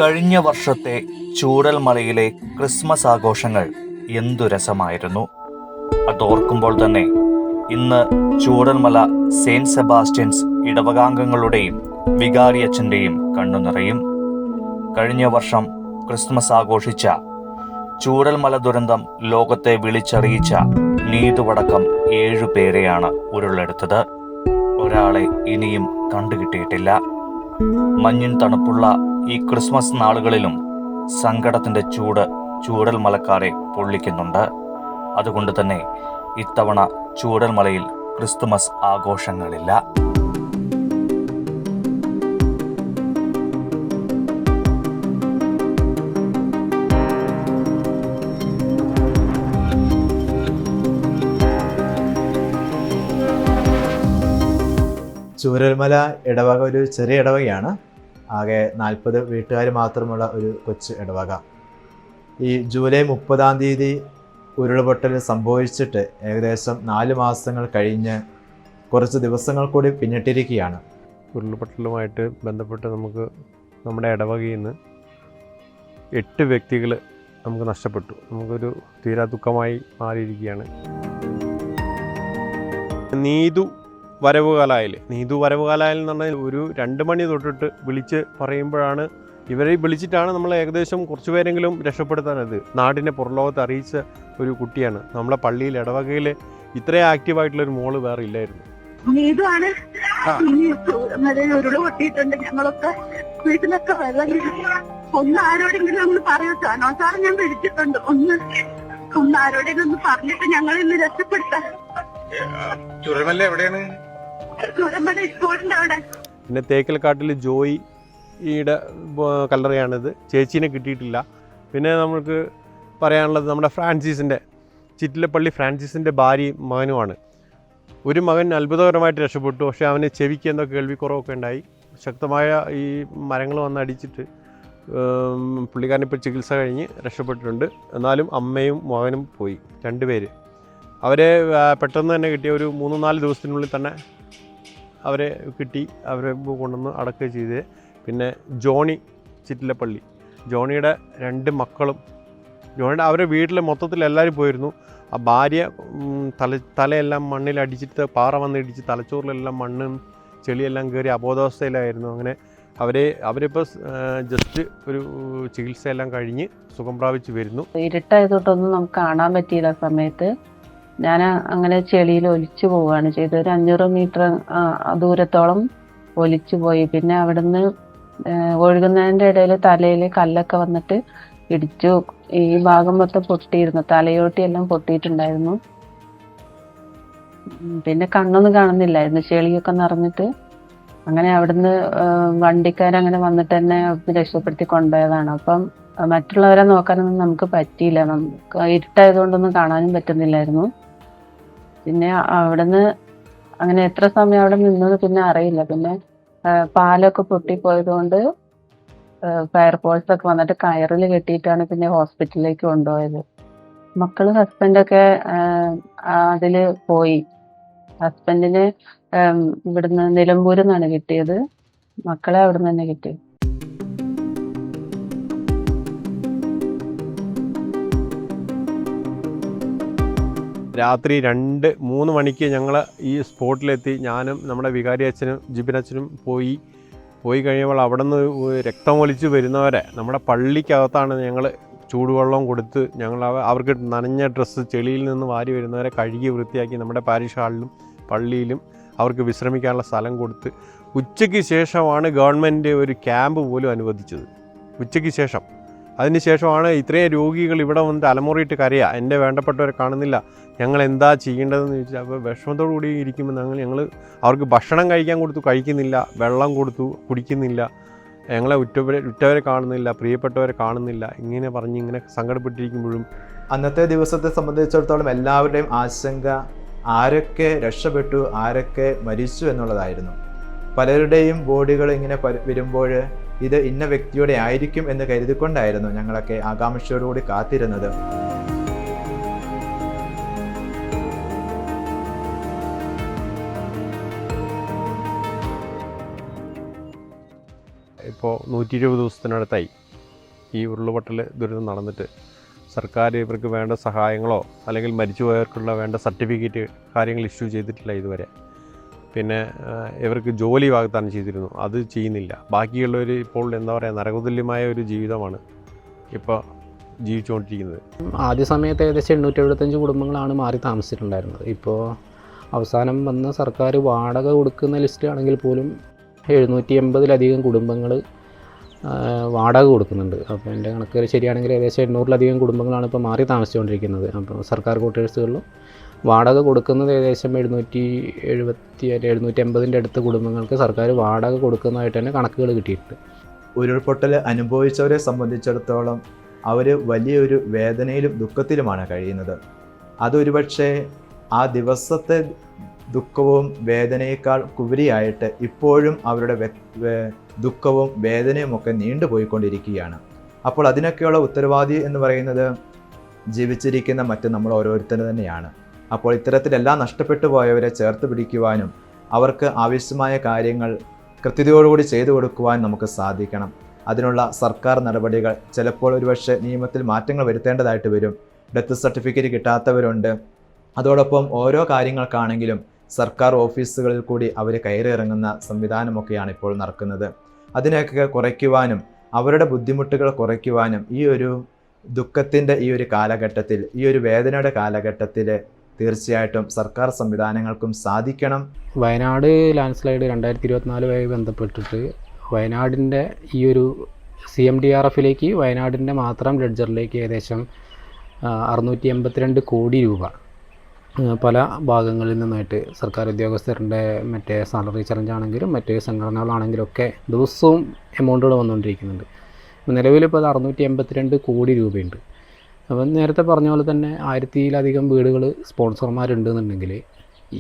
കഴിഞ്ഞ വർഷത്തെ ചൂരൽമലയിലെ ക്രിസ്മസ് ആഘോഷങ്ങൾ എന്തു രസമായിരുന്നു. അതോർക്കുമ്പോൾ തന്നെ ഇന്ന് ചൂരൽമല സെയിന്റ് സെബാസ്റ്റ്യൻസ് ഇടവകാംഗങ്ങളുടെയും വികാരിയച്ഛൻ്റെയും കണ്ണു നിറയും. കഴിഞ്ഞ വർഷം ക്രിസ്മസ് ആഘോഷിച്ച ചൂരൽമല ദുരന്തം ലോകത്തെ വിളിച്ചറിയിച്ച നീതുവടക്കം 7 പേരെയാണ് ഉരുളെടുത്തത്. ഒരാളെ ഇനിയും കണ്ടുകിട്ടിയിട്ടില്ല. മഞ്ഞിൻ തണുപ്പുള്ള ഈ ക്രിസ്മസ് നാളുകളിലും സങ്കടത്തിന്റെ ചൂട് ചൂരൽമലക്കാരെ പൊള്ളിക്കുന്നുണ്ട്. അതുകൊണ്ട് തന്നെ ഇത്തവണ ചൂരൽമലയിൽ ക്രിസ്തുമസ് ആഘോഷങ്ങളില്ല. ചൂരൽമല ഇടവക ഒരു ചെറിയ ഇടവകയാണ്. ആകെ 40 വീട്ടുകാർ മാത്രമുള്ള ഒരു കൊച്ചു ഇടവക. ഈ ജൂലൈ 30 ഉരുൾപൊട്ടൽ സംഭവിച്ചിട്ട് ഏകദേശം 4 മാസങ്ങൾ കഴിഞ്ഞ് കുറച്ച് ദിവസങ്ങൾ കൂടി പിന്നിട്ടിരിക്കുകയാണ്. ഉരുൾപൊട്ടലുമായിട്ട് ബന്ധപ്പെട്ട് നമുക്ക് നമ്മുടെ ഇടവകയിൽ നിന്ന് 8 വ്യക്തികൾ നമുക്ക് നഷ്ടപ്പെട്ടു. നമുക്കൊരു തീരാ ദുഃഖമായി മാറിയിരിക്കുകയാണ്. നീതു വരവുകാലായിൽ എന്ന് പറഞ്ഞാൽ ഒരു 2 മണി തൊട്ടിട്ട് വിളിച്ച് പറയുമ്പോഴാണ്, ഇവരെ വിളിച്ചിട്ടാണ് നമ്മൾ ഏകദേശം കുറച്ച് പേരെങ്കിലും രക്ഷപ്പെടുത്താനത് നാടിനെ പുറലോകത്ത് അറിയിച്ച ഒരു കുട്ടിയാണ്. നമ്മളെ പള്ളിയിൽ ഇടവകയിൽ ഇത്രയും ആക്റ്റീവായിട്ടുള്ളൊരു മോള് വേറെ ഇല്ലായിരുന്നു. നീതുവാണ്. ഉരുള് പൊട്ടിയിട്ടുണ്ട്. ഞങ്ങളൊക്കെ വീട്ടിലൊക്കെ വെള്ളം ഒന്ന് ആരോടെങ്കിലും ഒന്ന് പറയൂ. സാർ ഞാൻ വിളിച്ചിട്ടുണ്ട്. ഒന്ന് ആരോടെങ്കിലും ഒന്ന് പറഞ്ഞിട്ട് ഞങ്ങൾ ഇന്ന് രക്ഷപ്പെടുത്താം. ചുരൽമല എവിടെയാണ്? ചുരൽമല സ്കൂളിന്റെ അവിടെ. പിന്നെ തേക്കൽക്കാട്ടിൽ ജോയിയുടെ കല്ലറയാണിത്. ചേച്ചീനെ കിട്ടിയിട്ടില്ല. പിന്നെ നമുക്ക് പറയാനുള്ളത് നമ്മുടെ ഫ്രാൻസിസിൻ്റെ ചിറ്റിലപ്പള്ളി ഫ്രാൻസിസിൻ്റെ ഭാര്യയും മകനുമാണ്. ഒരു മകൻ അത്ഭുതകരമായിട്ട് രക്ഷപ്പെട്ടു. പക്ഷേ അവന് ചെവിക്ക് എന്തോ കേൾവിക്കുറവൊക്കെ ഉണ്ടായി. ശക്തമായ ഈ മരങ്ങൾ വന്നടിച്ചിട്ട് പുള്ളിക്കാരനിപ്പോൾ ചികിത്സ കഴിഞ്ഞ് രക്ഷപ്പെട്ടിട്ടുണ്ട്. എന്നാലും അമ്മയും മകനും പോയി. 2 പേര്. അവരെ പെട്ടെന്ന് തന്നെ കിട്ടിയ ഒരു 3-4 ദിവസത്തിനുള്ളിൽ തന്നെ അവരെ കിട്ടി. അവരെ കൊണ്ടുവന്ന് അടക്കുകയും ചെയ്ത്. പിന്നെ ജോണി ചിറ്റിലപ്പള്ളി, ജോണിയുടെ 2 മക്കളും ജോണിയുടെ അവരുടെ വീട്ടിൽ മൊത്തത്തിൽ എല്ലാവരും പോയിരുന്നു. ആ ഭാര്യ തലയെല്ലാം മണ്ണിലടിച്ചിട്ട് പാറ വന്നിടിച്ച് തലച്ചോറിലെല്ലാം മണ്ണും ചെളിയെല്ലാം കയറി അബോധാവസ്ഥയിലായിരുന്നു. അങ്ങനെ അവരിപ്പോൾ ജസ്റ്റ് ഒരു ചികിത്സയെല്ലാം കഴിഞ്ഞ് സുഖം പ്രാപിച്ച് വരുന്നു. ഇരുട്ടായതുകൊണ്ടൊന്നും നമുക്ക് കാണാൻ പറ്റിയില്ല. സമയത്ത് ഞാൻ അങ്ങനെ ചെളിയിൽ ഒലിച്ചു പോവുകയാണ് ചെയ്തത്. ഒരു 500 മീറ്റർ ദൂരത്തോളം ഒലിച്ചു പോയി. പിന്നെ അവിടുന്ന് ഒഴുകുന്നതിൻ്റെ ഇടയിൽ തലയിൽ കല്ലൊക്കെ വന്നിട്ട് ഇടിച്ചു. ഈ ഭാഗം മൊത്തം പൊട്ടിയിരുന്നു. തലയോട്ടിയെല്ലാം പൊട്ടിയിട്ടുണ്ടായിരുന്നു. പിന്നെ കണ്ണൊന്നും കാണുന്നില്ലായിരുന്നു, ചെളിയൊക്കെ നിറഞ്ഞിട്ട്. അങ്ങനെ അവിടുന്ന് വണ്ടിക്കാരങ്ങനെ വന്നിട്ട് തന്നെ രക്ഷപ്പെടുത്തി കൊണ്ടുപോയതാണ്. അപ്പം മറ്റുള്ളവരെ നോക്കാനൊന്നും നമുക്ക് പറ്റിയില്ല. നമുക്ക് ഇരുട്ടായതുകൊണ്ടൊന്നും കാണാനും പറ്റുന്നില്ലായിരുന്നു. പിന്നെ അവിടുന്ന് അങ്ങനെ എത്ര സമയം അവിടെ നിന്നത് പിന്നെ അറിയില്ല. പിന്നെ പാലൊക്കെ പൊട്ടിപ്പോയത് കൊണ്ട് ഫയർഫോഴ്സ് ഒക്കെ വന്നിട്ട് കയറിൽ കെട്ടിയിട്ടാണ് പിന്നെ ഹോസ്പിറ്റലിലേക്ക് കൊണ്ടുപോയത്. മക്കള് ഹസ്ബൻഡൊക്കെ അതില് പോയി. ഹസ്ബൻഡിന് ഇവിടുന്ന് നിലമ്പൂരിൽ നിന്നാണ് കിട്ടിയത്. മക്കളെ അവിടുന്ന് തന്നെ കിട്ടി. രാത്രി 2-3 മണിക്ക് ഞങ്ങൾ ഈ സ്പോട്ടിലെത്തി. ഞാനും നമ്മുടെ വികാരി അച്ഛനും ജിബിനച്ഛനും പോയി കഴിയുമ്പോൾ അവിടെ നിന്ന് രക്തമൊലിച്ച് വരുന്നവരെ നമ്മുടെ പള്ളിക്കകത്താണ് ഞങ്ങൾ ചൂടുവെള്ളം കൊടുത്ത് അവർക്ക് നനഞ്ഞ ഡ്രസ്സ് ചെളിയിൽ നിന്ന് വാരി വരുന്നവരെ കഴുകി വൃത്തിയാക്കി നമ്മുടെ പാരിഷ് ഹാളിലും പള്ളിയിലും അവർക്ക് വിശ്രമിക്കാനുള്ള സ്ഥലം കൊടുത്ത് ഉച്ചയ്ക്ക് ശേഷമാണ് ഗവൺമെൻറ് ഒരു ക്യാമ്പ് പോലും അനുവദിച്ചത്. ഉച്ചയ്ക്ക് ശേഷം. അതിനുശേഷമാണ് ഇത്രയും രോഗികൾ ഇവിടെ വന്നിട്ട് അലമുറയിട്ട് കരയുക, എൻ്റെ വേണ്ടപ്പെട്ടവരെ കാണുന്നില്ല, ഞങ്ങൾ എന്താ ചെയ്യേണ്ടതെന്ന് ചോദിച്ചാൽ. അപ്പോൾ വിഷമത്തോടു കൂടി ഇരിക്കുമ്പോൾ ഞങ്ങൾ അവർക്ക് ഭക്ഷണം കഴിക്കുന്നില്ല, വെള്ളം കൊടുത്തു കുടിക്കുന്നില്ല, ഞങ്ങളെ ഉറ്റവരെ കാണുന്നില്ല, പ്രിയപ്പെട്ടവരെ കാണുന്നില്ല, ഇങ്ങനെ സങ്കടപ്പെട്ടിരിക്കുമ്പോഴും അന്നത്തെ ദിവസത്തെ സംബന്ധിച്ചിടത്തോളം എല്ലാവരുടെയും ആശങ്ക ആരൊക്കെ രക്ഷപ്പെട്ടു, ആരൊക്കെ മരിച്ചു എന്നുള്ളതായിരുന്നു. പലരുടെയും ബോഡികൾ ഇങ്ങനെ വരുമ്പോൾ ഇത് ഇന്ന വ്യക്തിയുടെ ആയിരിക്കും എന്ന് കരുതിക്കൊണ്ടായിരുന്നു ഞങ്ങളൊക്കെ ആകാംക്ഷയോടുകൂടി കാത്തിരുന്നത്. ഇപ്പോൾ 120 ദിവസത്തിനടുത്തായി ഈ ഉരുൾപൊട്ടൽ ദുരിതം നടന്നിട്ട് സർക്കാർ ഇവർക്ക് വേണ്ട സഹായങ്ങളോ അല്ലെങ്കിൽ മരിച്ചുപോയവർക്കുള്ള വേണ്ട സർട്ടിഫിക്കറ്റ് കാര്യങ്ങൾ ഇഷ്യൂ ചെയ്തിട്ടില്ല ഇതുവരെ. പിന്നെ ഇവർക്ക് ജോലി വാഗ്ദാനം ചെയ്തിരുന്നു, അത് ചെയ്യുന്നില്ല. ബാക്കിയുള്ളവർ ഇപ്പോൾ എന്താ പറയുക, നരകതുല്യമായ ഒരു ജീവിതമാണ് ഇപ്പോൾ ജീവിച്ചുകൊണ്ടിരിക്കുന്നത്. ആദ്യ സമയത്ത് ഏകദേശം 875 കുടുംബങ്ങളാണ് മാറി താമസിച്ചിട്ടുണ്ടായിരുന്നത്. ഇപ്പോൾ അവസാനം വന്ന സർക്കാർ വാടക കൊടുക്കുന്ന ലിസ്റ്റ് ആണെങ്കിൽ പോലും 780-ലധികം കുടുംബങ്ങൾ വാടക കൊടുക്കുന്നുണ്ട്. അപ്പോൾ എൻ്റെ കണക്കുകൾ ശരിയാണെങ്കിൽ ഏകദേശം 800-ലധികം കുടുംബങ്ങളാണ് ഇപ്പോൾ മാറി താമസിച്ചുകൊണ്ടിരിക്കുന്നത്. അപ്പോൾ സർക്കാർ ക്വാർട്ടേഴ്സുകളിലും വാടക കൊടുക്കുന്നത് ഏകദേശം 780-780 അടുത്ത് കുടുംബങ്ങൾക്ക് സർക്കാർ വാടക കൊടുക്കുന്നതായിട്ട് തന്നെ കണക്കുകൾ കിട്ടിയിട്ടുണ്ട്. ഉരുൾപൊട്ടൽ അനുഭവിച്ചവരെ സംബന്ധിച്ചിടത്തോളം അവർ വലിയൊരു വേദനയിലും ദുഃഖത്തിലുമാണ് കഴിയുന്നത്. അതൊരുപക്ഷെ ആ ദിവസത്തെ ദുഃഖവും വേദനയേക്കാൾ ഉപരിയായിട്ട് ഇപ്പോഴും അവരുടെ ദുഃഖവും വേദനയുമൊക്കെ നീണ്ടുപോയിക്കൊണ്ടിരിക്കുകയാണ്. അപ്പോൾ അതിനൊക്കെയുള്ള ഉത്തരവാദി എന്ന് പറയുന്നത് ജീവിച്ചിരിക്കുന്ന മറ്റ് നമ്മൾ ഓരോരുത്തരും തന്നെയാണ്. അപ്പോൾ ഇത്തരത്തിലെല്ലാം നഷ്ടപ്പെട്ടു പോയവരെ ചേർത്ത് പിടിക്കുവാനും അവർക്ക് ആവശ്യമായ കാര്യങ്ങൾ കൃത്യതയോടുകൂടി ചെയ്തു കൊടുക്കുവാൻ നമുക്ക് സാധിക്കണം. അതിനുള്ള സർക്കാർ നടപടികൾ ചിലപ്പോൾ ഒരുപക്ഷെ നിയമത്തിൽ മാറ്റങ്ങൾ വരുത്തേണ്ടതായിട്ട് വരും. ഡെത്ത് സർട്ടിഫിക്കറ്റ് കിട്ടാത്തവരുണ്ട്. അതോടൊപ്പം ഓരോ കാര്യങ്ങൾക്കാണെങ്കിലും സർക്കാർ ഓഫീസുകളിൽ കൂടി അവർ കയറിയിറങ്ങുന്ന സംവിധാനമൊക്കെയാണ് ഇപ്പോൾ നടക്കുന്നത്. അതിനെയൊക്കെ കുറയ്ക്കുവാനും അവരുടെ ബുദ്ധിമുട്ടുകൾ കുറയ്ക്കുവാനും ഈ ഒരു ദുഃഖത്തിൻ്റെ ഈ ഒരു കാലഘട്ടത്തിൽ, ഈ ഒരു വേദനയുടെ കാലഘട്ടത്തിൽ തീർച്ചയായിട്ടും സർക്കാർ സംവിധാനങ്ങൾക്കും സാധിക്കണം. വയനാട് ലാൻഡ് സ്ലൈഡ് 2024 ബന്ധപ്പെട്ടിട്ട് വയനാടിൻ്റെ ഈ ഒരു CMDRFിലേക്ക് വയനാടിൻ്റെ മാത്രം ലെഡ്ജറിലേക്ക് ഏകദേശം 682 കോടി രൂപ പല ഭാഗങ്ങളിൽ നിന്നായിട്ട് സർക്കാർ ഉദ്യോഗസ്ഥരുടെ മറ്റേ സാലറി ചലഞ്ച് ആണെങ്കിലും മറ്റ് സംഘടനകളാണെങ്കിലും ഒക്കെ ദിവസവും എമൗണ്ടുകൾ വന്നുകൊണ്ടിരിക്കുന്നുണ്ട്. നിലവിലിപ്പോൾ 682 കോടി രൂപയുണ്ട്. അപ്പം നേരത്തെ പറഞ്ഞ പോലെ തന്നെ 1000-ലധികം വീടുകൾ സ്പോൺസർമാരുണ്ടെന്നുണ്ടെങ്കിൽ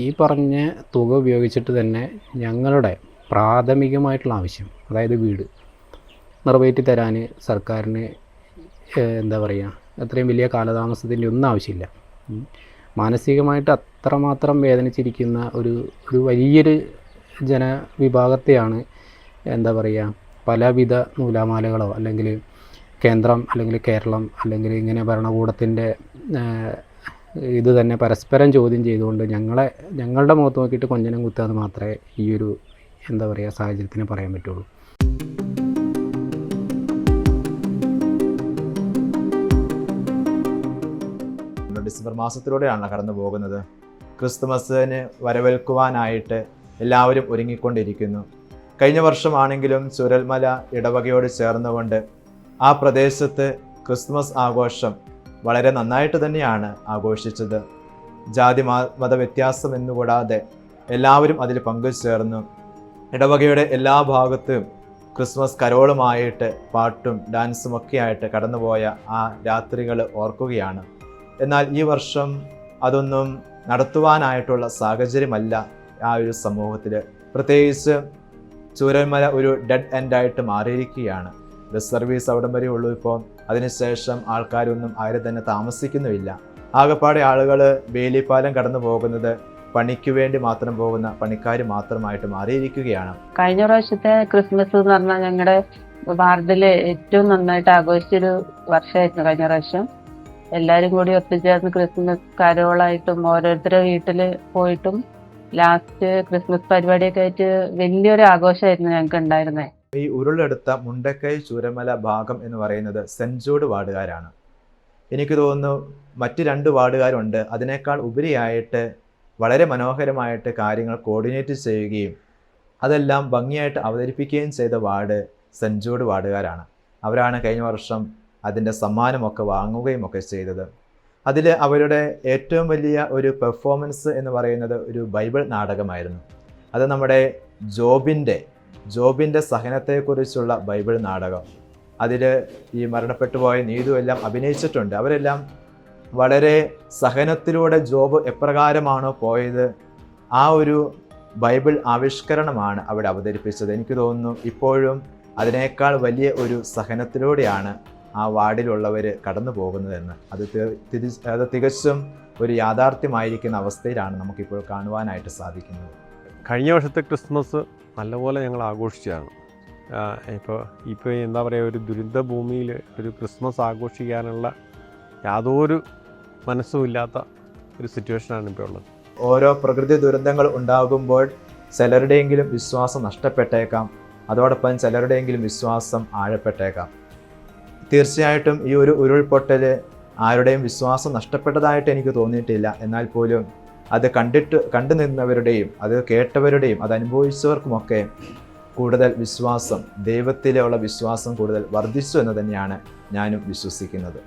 ഈ പറഞ്ഞ തുക ഉപയോഗിച്ചിട്ട് തന്നെ ഞങ്ങളുടെ പ്രാഥമികമായിട്ടുള്ള ആവശ്യം, അതായത് വീട് നിറവേറ്റി തരാൻ സർക്കാരിന് എന്താ പറയുക, അത്രയും വലിയ കാലതാമസത്തിൻ്റെ ഒന്നും ആവശ്യമില്ല. മാനസികമായിട്ട് അത്രമാത്രം വേദനിച്ചിരിക്കുന്ന ഒരു വലിയൊരു ജനവിഭാഗത്തെയാണ് എന്താ പറയുക, പലവിധ നൂലാമാലകളോ അല്ലെങ്കിൽ കേന്ദ്രം അല്ലെങ്കിൽ കേരളം അല്ലെങ്കിൽ ഇങ്ങനെ ഭരണകൂടത്തിൻ്റെ ഇത് തന്നെ പരസ്പരം ചോദ്യം ചെയ്തുകൊണ്ട് ഞങ്ങളുടെ മുഖത്ത് നോക്കിയിട്ട് കൊഞ്ഞനം കുത്താന്ന് മാത്രമേ ഈ ഒരു എന്താ പറയുക സാഹചര്യത്തിന് പറയാൻ പറ്റുള്ളൂ. ഡിസംബർ മാസത്തിലൂടെയാണ് കടന്നു പോകുന്നത്. ക്രിസ്തുമസിന് വരവേൽക്കുവാനായിട്ട് എല്ലാവരും ഒരുങ്ങിക്കൊണ്ടിരിക്കുന്നു. കഴിഞ്ഞ വർഷമാണെങ്കിലും ചൂരൽമല ഇടവകയോട് ചേർന്നുകൊണ്ട് ആ പ്രദേശത്ത് ക്രിസ്തുമസ് ആഘോഷം വളരെ നന്നായിട്ട് തന്നെയാണ് ആഘോഷിച്ചത്. ജാതി മത വ്യത്യാസം എന്നുകൂടാതെ എല്ലാവരും അതിൽ പങ്കുചേർന്നു. ഇടവകയുടെ എല്ലാ ഭാഗത്തും ക്രിസ്മസ് കരോളുമായിട്ട് പാട്ടും ഡാൻസും ഒക്കെ ആയിട്ട് കടന്നുപോയ ആ രാത്രികൾ ഓർക്കുകയാണ്. എന്നാൽ ഈ വർഷം അതൊന്നും നടത്തുവാനായിട്ടുള്ള സാഹചര്യമല്ല ആ ഒരു സമൂഹത്തിൽ. പ്രത്യേകിച്ച് ചൂരൽമല ഒരു ഡെഡ് എൻഡായിട്ട് മാറിയിരിക്കുകയാണ്. ബസ് സർവീസ് അവിടം വരെ ഉള്ളൂ ഇപ്പോൾ. അതിനുശേഷം ആൾക്കാരൊന്നും ആരും തന്നെ താമസിക്കുന്നുമില്ല. ആകെപ്പാടെ ആളുകൾ വേലിപ്പാലം കടന്നു പോകുന്നത് പണിക്ക് വേണ്ടി മാത്രം പോകുന്ന പണിക്കാർ മാത്രമായിട്ട് മാറിയിരിക്കുകയാണ്. കഴിഞ്ഞ പ്രാവശ്യത്തെ ക്രിസ്മസ് എന്ന് പറഞ്ഞാൽ ഞങ്ങളുടെ വാർഡില് ഏറ്റവും നന്നായിട്ട് ആഘോഷിച്ചൊരു വർഷമായിരുന്നു കഴിഞ്ഞ പ്രാവശ്യം. എല്ലാവരും കൂടി ഒത്തുചേർന്ന് ക്രിസ്മസ് കരോളായിട്ടും ഓരോരുത്തരുടെ വീട്ടിൽ പോയിട്ടും ലാസ്റ്റ് ക്രിസ്മസ് പരിപാടിയൊക്കെ ആയിട്ട് വലിയൊരു ആഘോഷമായിരുന്നു ഞങ്ങൾക്ക് ഉണ്ടായിരുന്നത്. ഈ ഉരുളെടുത്ത മുണ്ടക്കൈ ചൂരൽമല ഭാഗം എന്ന് പറയുന്നത് സെൻറ് ജൂഡ് വാർഡുകാരാണ്. എനിക്ക് തോന്നുന്നു മറ്റ് 2 വാർഡുകാരുണ്ട്. അതിനേക്കാൾ ഉപരിയായിട്ട് വളരെ മനോഹരമായിട്ട് കാര്യങ്ങൾ കോർഡിനേറ്റ് ചെയ്യുകയും അതെല്ലാം ഭംഗിയായിട്ട് അവതരിപ്പിക്കുകയും ചെയ്ത വാർഡ് സെൻറ് ജൂഡ് വാർഡുകാരാണ്. അവരാണ് കഴിഞ്ഞ വർഷം അതിൻ്റെ സമ്മാനമൊക്കെ വാങ്ങുകയും ഒക്കെ ചെയ്തത്. അതിൽ അവരുടെ ഏറ്റവും വലിയ ഒരു പെർഫോമൻസ് എന്ന് പറയുന്നത് ഒരു ബൈബിൾ നാടകമായിരുന്നു. അത് നമ്മുടെ ജോബിൻ്റെ സഹനത്തെക്കുറിച്ചുള്ള ബൈബിൾ നാടകം. അതിൽ ഈ മരണപ്പെട്ടു പോയ നീതു എല്ലാം അഭിനയിച്ചിട്ടുണ്ട്. അവരെല്ലാം വളരെ സഹനത്തിലൂടെ ജോബ് എപ്രകാരമാണോ പോയത് ആ ഒരു ബൈബിൾ ആവിഷ്കരണമാണ് അവിടെ അവതരിപ്പിച്ചത്. എനിക്ക് തോന്നുന്നു ഇപ്പോഴും അതിനേക്കാൾ വലിയ ഒരു സഹനത്തിലൂടെയാണ് ആ വാർഡിലുള്ളവർ കടന്നു പോകുന്നതെന്ന്. അത് തികച്ചും ഒരു യാഥാർത്ഥ്യമായിരിക്കുന്ന അവസ്ഥയിലാണ് നമുക്കിപ്പോൾ കാണുവാനായിട്ട് സാധിക്കുന്നത്. കഴിഞ്ഞ വർഷത്തെ ക്രിസ്മസ് നല്ലപോലെ ഞങ്ങൾ ആഘോഷിച്ചതാണ്. ഇപ്പോൾ എന്താ പറയുക, ഒരു ദുരിത ഭൂമിയിൽ ഒരു ക്രിസ്മസ് ആഘോഷിക്കാനുള്ള യാതൊരു മനസ്സുമില്ലാത്ത ഒരു സിറ്റുവേഷനാണ് ഇപ്പോൾ ഉള്ളത്. ഓരോ പ്രകൃതി ദുരന്തങ്ങൾ ഉണ്ടാകുമ്പോൾ ചിലരുടെയെങ്കിലും വിശ്വാസം നഷ്ടപ്പെട്ടേക്കാം, അതോടൊപ്പം ചിലരുടെയെങ്കിലും വിശ്വാസം ആഴപ്പെട്ടേക്കാം. തീർച്ചയായിട്ടും ഈ ഒരു ഉരുൾപൊട്ടൽ ആരുടെയും വിശ്വാസം നഷ്ടപ്പെട്ടതായിട്ട് എനിക്ക് തോന്നിയിട്ടില്ല. എന്നാൽ പോലും അത് കണ്ടു നിന്നവരുടെയും അത് കേട്ടവരുടെയും അത് അനുഭവിച്ചവർക്കുമൊക്കെ കൂടുതൽ വിശ്വാസം, ദൈവത്തിലുള്ള വിശ്വാസം കൂടുതൽ വർദ്ധിച്ചു എന്ന് തന്നെയാണ് ഞാനും വിശ്വസിക്കുന്നത്.